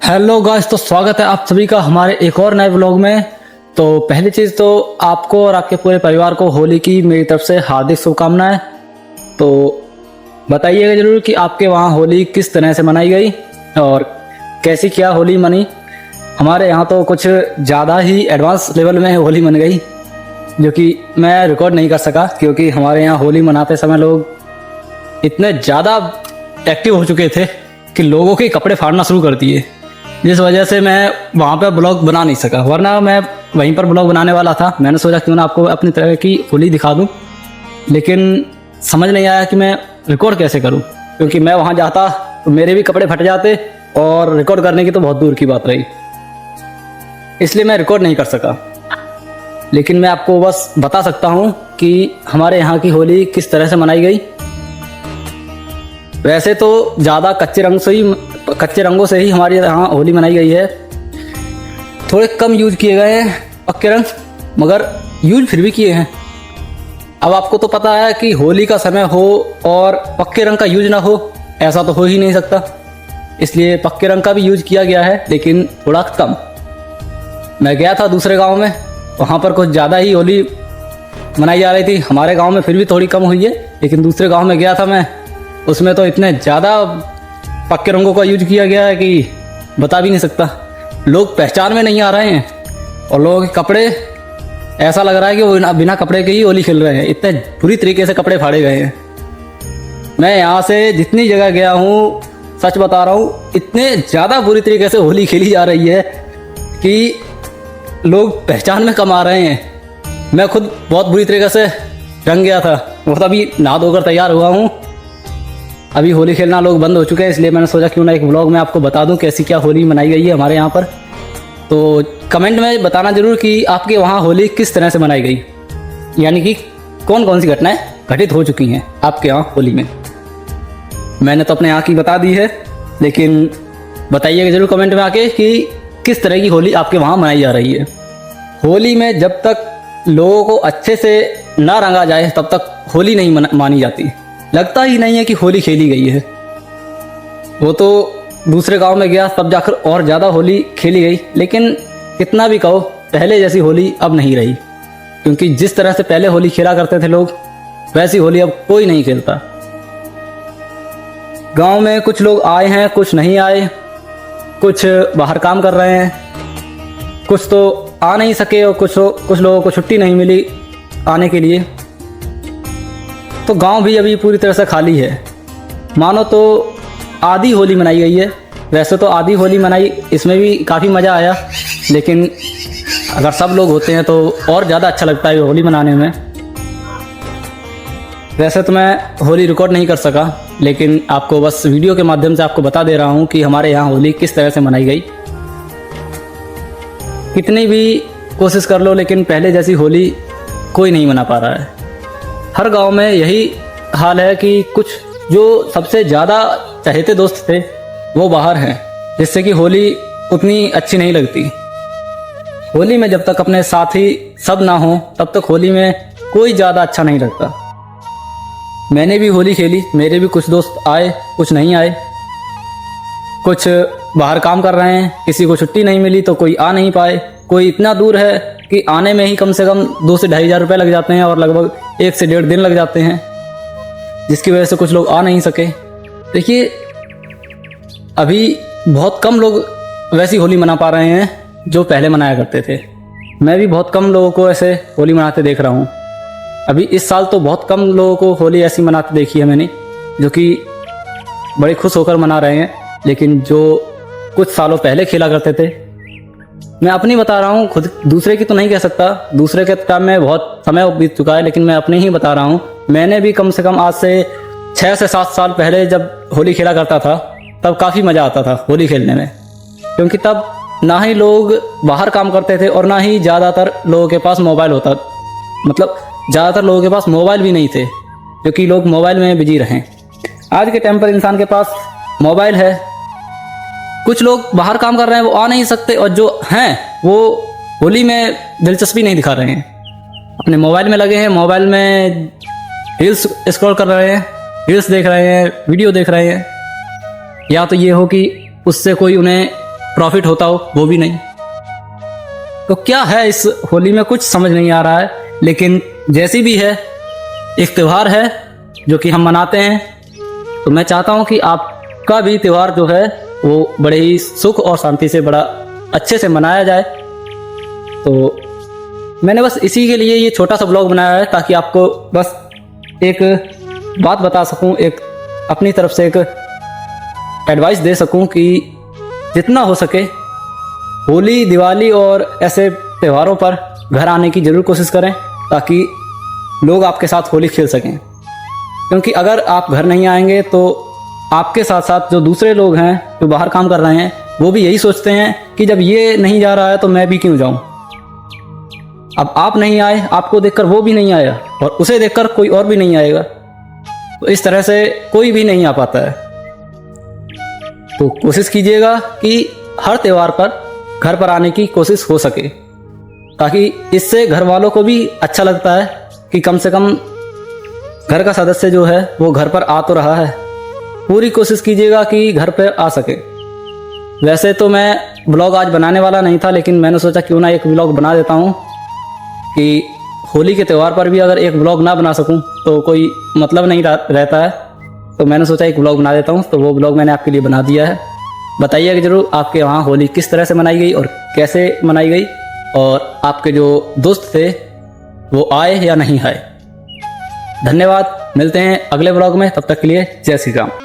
Hello guys, तो स्वागत है आप सभी का हमारे एक और नए व्लॉग में। तो पहली चीज़ तो आपको और आपके पूरे परिवार को होली की मेरी तरफ से हार्दिक शुभकामनाएं। तो बताइएगा ज़रूर कि आपके वहाँ होली किस तरह से मनाई गई और कैसी क्या होली मनी। हमारे यहाँ तो कुछ ज़्यादा ही एडवांस लेवल में होली मन गई, जो कि मैं रिकॉर्ड नहीं कर सका क्योंकि हमारे यहाँ होली मनाते समय लोग इतने ज़्यादा एक्टिव हो चुके थे कि लोगों के कपड़े फाड़ना शुरू कर दिए, जिस वजह से मैं वहाँ पर ब्लॉग बना नहीं सका। वरना मैं वहीं पर ब्लॉग बनाने वाला था। मैंने सोचा क्यों ना आपको अपनी तरह की होली दिखा दूँ, लेकिन समझ नहीं आया कि मैं रिकॉर्ड कैसे करूँ, क्योंकि मैं वहाँ जाता तो मेरे भी कपड़े फट जाते और रिकॉर्ड करने की तो बहुत दूर की बात रही, इसलिए मैं रिकॉर्ड नहीं कर सका। लेकिन मैं आपको बस बता सकता हूँ कि हमारे यहाँ की होली किस तरह से मनाई गई। वैसे तो ज़्यादा कच्चे रंगों से ही हमारे यहाँ होली मनाई गई है। थोड़े कम यूज किए गए हैं पक्के रंग, मगर यूज फिर भी किए हैं। अब आपको तो पता है कि होली का समय हो और पक्के रंग का यूज ना हो, ऐसा तो हो ही नहीं सकता। इसलिए पक्के रंग का भी यूज किया गया है, लेकिन थोड़ा कम। मैं गया था दूसरे गांव में, वहाँ पर कुछ ज़्यादा ही होली मनाई जा रही थी। हमारे गांव में फिर भी थोड़ी कम हुई है, लेकिन दूसरे गांव में गया था मैं, उसमें तो इतने ज़्यादा पक्के रंगों का यूज किया गया है कि बता भी नहीं सकता। लोग पहचान में नहीं आ रहे हैं और लोगों के कपड़े ऐसा लग रहा है कि वो बिना कपड़े के ही होली खेल रहे हैं। इतने बुरी तरीके से कपड़े फाड़े गए हैं। मैं यहाँ से जितनी जगह गया हूँ, सच बता रहा हूँ, इतने ज़्यादा बुरी तरीके से होली खेली जा रही है कि लोग पहचान में कम आ रहे हैं। मैं खुद बहुत बुरी तरीके से रंग गया था। वो तभी नहा धोकर तैयार हुआ हूँ। अभी होली खेलना लोग बंद हो चुके हैं, इसलिए मैंने सोचा क्यों ना एक व्लॉग में आपको बता दूं कैसी क्या होली मनाई गई है हमारे यहाँ पर। तो कमेंट में बताना ज़रूर कि आपके वहाँ होली किस तरह से मनाई गई, यानी कि कौन कौन सी घटनाएं घटित हो चुकी हैं आपके यहाँ होली में। मैंने तो अपने यहाँ की बता दी है, लेकिन बताइएगा ज़रूर कमेंट में आके कि किस तरह की होली आपके वहाँ मनाई जा रही है। होली में जब तक लोगों को अच्छे से ना रंगा जाए तब तक होली नहीं मानी जाती। लगता ही नहीं है कि होली खेली गई है। वो तो दूसरे गांव में गया तब जाकर और ज़्यादा होली खेली गई, लेकिन कितना भी कहो पहले जैसी होली अब नहीं रही, क्योंकि जिस तरह से पहले होली खेला करते थे लोग, वैसी होली अब कोई नहीं खेलता। गांव में कुछ लोग आए हैं, कुछ नहीं आए, कुछ बाहर काम कर रहे हैं, कुछ तो आ नहीं सके और कुछ लोगों को छुट्टी नहीं मिली आने के लिए। तो गांव भी अभी पूरी तरह से खाली है। मानो तो आधी होली मनाई गई है। वैसे तो आधी होली मनाई, इसमें भी काफ़ी मज़ा आया, लेकिन अगर सब लोग होते हैं तो और ज़्यादा अच्छा लगता है होली मनाने में। वैसे तो मैं होली रिकॉर्ड नहीं कर सका, लेकिन आपको बस वीडियो के माध्यम से आपको बता दे रहा हूँ कि हमारे यहाँ होली किस तरह से मनाई गई। कितनी भी कोशिश कर लो, लेकिन पहले जैसी होली कोई नहीं मना पा रहा है। हर गांव में यही हाल है कि कुछ जो सबसे ज़्यादा चहेते दोस्त थे वो बाहर हैं, जिससे कि होली उतनी अच्छी नहीं लगती। होली में जब तक अपने साथी सब ना हो तब तक होली में कोई ज़्यादा अच्छा नहीं लगता। मैंने भी होली खेली, मेरे भी कुछ दोस्त आए, कुछ नहीं आए, कुछ बाहर काम कर रहे हैं, किसी को छुट्टी नहीं मिली तो कोई आ नहीं पाए, कोई इतना दूर है कि आने में ही कम से कम 2 से 2,500 रुपये लग जाते हैं और लगभग 1 से 1.5 दिन लग जाते हैं, जिसकी वजह से कुछ लोग आ नहीं सके। देखिए, अभी बहुत कम लोग वैसी होली मना पा रहे हैं जो पहले मनाया करते थे। मैं भी बहुत कम लोगों को ऐसे होली मनाते देख रहा हूँ। अभी इस साल तो बहुत कम लोगों को होली ऐसी मनाते देखी है मैंने, जो कि बड़े खुश होकर मना रहे हैं। लेकिन जो कुछ सालों पहले खेला करते थे, मैं अपनी बता रहा हूँ, खुद दूसरे की तो नहीं कह सकता, दूसरे के टाइम में बहुत समय बीत चुका है, लेकिन मैं अपनी ही बता रहा हूँ। मैंने भी कम से कम आज से 6 से 7 साल पहले जब होली खेला करता था, तब काफ़ी मज़ा आता था होली खेलने में, क्योंकि तब ना ही लोग बाहर काम करते थे और ना ही ज़्यादातर लोगों के पास मोबाइल होता, मतलब ज़्यादातर लोगों के पास मोबाइल भी नहीं थे, क्योंकि लोग मोबाइल में बिजी रहें। आज के टाइम पर इंसान के पास मोबाइल है। कुछ लोग बाहर काम कर रहे हैं, वो आ नहीं सकते, और जो हैं वो होली में दिलचस्पी नहीं दिखा रहे हैं, अपने मोबाइल में लगे हैं, मोबाइल में रील्स स्क्रॉल कर रहे हैं, रील्स देख रहे हैं, वीडियो देख रहे हैं। या तो ये हो कि उससे कोई उन्हें प्रॉफिट होता हो वो भी नहीं। तो क्या है इस होली में कुछ समझ नहीं आ रहा है, लेकिन जैसी भी है एक त्यौहार है जो कि हम मनाते हैं। तो मैं चाहता हूँ कि आपका भी त्यौहार जो है वो बड़े ही सुख और शांति से बड़ा अच्छे से मनाया जाए। तो मैंने बस इसी के लिए ये छोटा सा ब्लॉग बनाया है, ताकि आपको बस एक बात बता सकूं, एक अपनी तरफ से एक एडवाइस दे सकूं कि जितना हो सके होली, दिवाली और ऐसे त्योहारों पर घर आने की ज़रूर कोशिश करें, ताकि लोग आपके साथ होली खेल सकें। क्योंकि अगर आप घर नहीं आएंगे तो आपके साथ साथ जो दूसरे लोग हैं जो बाहर काम कर रहे हैं वो भी यही सोचते हैं कि जब ये नहीं जा रहा है तो मैं भी क्यों जाऊं। अब आप नहीं आए, आपको देखकर वो भी नहीं आया और उसे देखकर कोई और भी नहीं आएगा। तो इस तरह से कोई भी नहीं आ पाता है। तो कोशिश कीजिएगा कि हर त्यौहार पर घर पर आने की कोशिश हो सके, ताकि इससे घर वालों को भी अच्छा लगता है कि कम से कम घर का सदस्य जो है वो घर पर आ तो रहा है। पूरी कोशिश कीजिएगा कि घर पर आ सके। वैसे तो मैं ब्लॉग आज बनाने वाला नहीं था, लेकिन मैंने सोचा क्यों ना एक ब्लॉग बना देता हूँ कि होली के त्यौहार पर भी अगर एक ब्लॉग ना बना सकूं तो कोई मतलब नहीं रहता है। तो मैंने सोचा एक ब्लॉग बना देता हूं, तो वो ब्लॉग मैंने आपके लिए बना दिया है। बताइएगा ज़रूर आपके वहाँ होली किस तरह से मनाई गई और कैसे मनाई गई, और आपके जो दोस्त थे वो आए या नहीं आए। धन्यवाद, मिलते हैं अगले ब्लॉग में, तब तक के लिए जय श्री राम।